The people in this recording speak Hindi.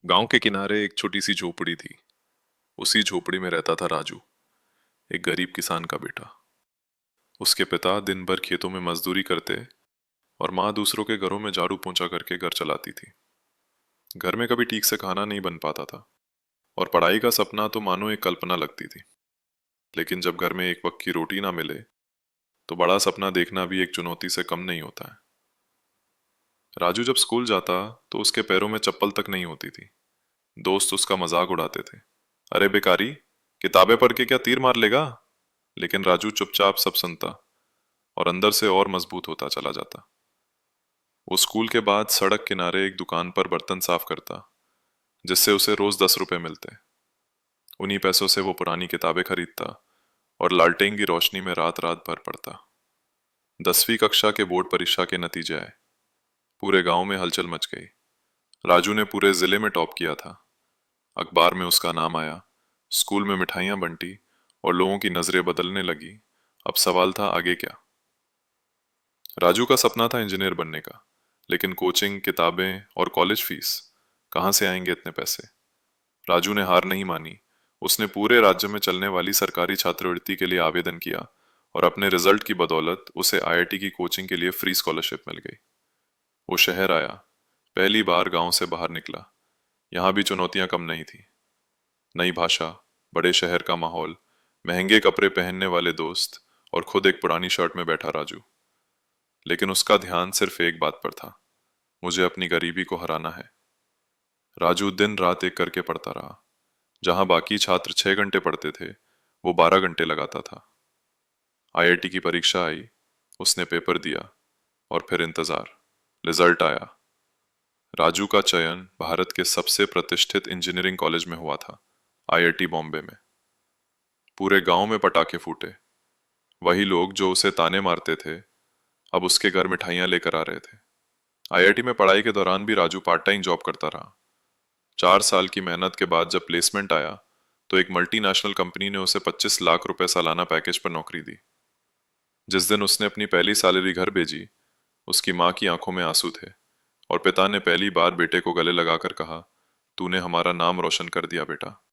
गांव के किनारे एक छोटी सी झोपड़ी थी। उसी झोपड़ी में रहता था राजू, एक गरीब किसान का बेटा। उसके पिता दिन भर खेतों में मजदूरी करते और माँ दूसरों के घरों में झाड़ू पोंछा करके घर चलाती थी। घर में कभी ठीक से खाना नहीं बन पाता था और पढ़ाई का सपना तो मानो एक कल्पना लगती थी। लेकिन जब घर में एक वक्त की रोटी ना मिले तो बड़ा सपना देखना भी एक चुनौती से कम नहीं होता है। राजू जब स्कूल जाता तो उसके पैरों में चप्पल तक नहीं होती थी। दोस्त उसका मजाक उड़ाते थे, अरे बेकारी, किताबें पढ़ के क्या तीर मार लेगा। लेकिन राजू चुपचाप सब सुनता और अंदर से और मजबूत होता चला जाता। वो स्कूल के बाद सड़क किनारे एक दुकान पर बर्तन साफ करता, जिससे उसे रोज 10 रुपए मिलते। उन्हीं पैसों से वो पुरानी किताबें खरीदता और लालटेन की रोशनी में रात रात भर पढ़ता। 10वीं कक्षा के बोर्ड परीक्षा के नतीजे आए। पूरे गांव में हलचल मच गई। राजू ने पूरे जिले में टॉप किया था। अखबार में उसका नाम आया, स्कूल में मिठाइयां बंटी और लोगों की नजरें बदलने लगी। अब सवाल था आगे क्या। राजू का सपना था इंजीनियर बनने का, लेकिन कोचिंग, किताबें और कॉलेज फीस, कहाँ से आएंगे इतने पैसे। राजू ने हार नहीं मानी। उसने पूरे राज्य में चलने वाली सरकारी छात्रवृत्ति के लिए आवेदन किया और अपने रिजल्ट की बदौलत उसे आईआईटी की कोचिंग के लिए फ्री स्कॉलरशिप मिल गई। वो शहर आया, पहली बार गांव से बाहर निकला। यहाँ भी चुनौतियां कम नहीं थी। नई भाषा, बड़े शहर का माहौल, महंगे कपड़े पहनने वाले दोस्त और खुद एक पुरानी शर्ट में बैठा राजू। लेकिन उसका ध्यान सिर्फ एक बात पर था, मुझे अपनी गरीबी को हराना है। राजू दिन रात एक करके पढ़ता रहा। जहां बाकी छात्र 6 घंटे पढ़ते थे, वो 12 घंटे लगाता था। आईआईटी की परीक्षा आई, उसने पेपर दिया और फिर इंतजार। रिजल्ट आया। राजू का चयन भारत के सबसे प्रतिष्ठित इंजीनियरिंग कॉलेज में हुआ था, आईआईटी बॉम्बे में। पूरे गांव में पटाखे फूटे। वही लोग जो उसे ताने मारते थे, अब उसके घर मिठाइयां लेकर आ रहे थे। आईआईटी में पढ़ाई के दौरान भी राजू पार्ट टाइम जॉब करता रहा। 4 साल की मेहनत के बाद जब प्लेसमेंट आया तो एक मल्टीनेशनल कंपनी ने उसे 25 लाख रुपए सालाना पैकेज पर नौकरी दी। जिस दिन उसने अपनी पहली सैलरी घर भेजी, उसकी माँ की आंखों में आंसू थे और पिता ने पहली बार बेटे को गले लगाकर कहा, तूने हमारा नाम रोशन कर दिया बेटा।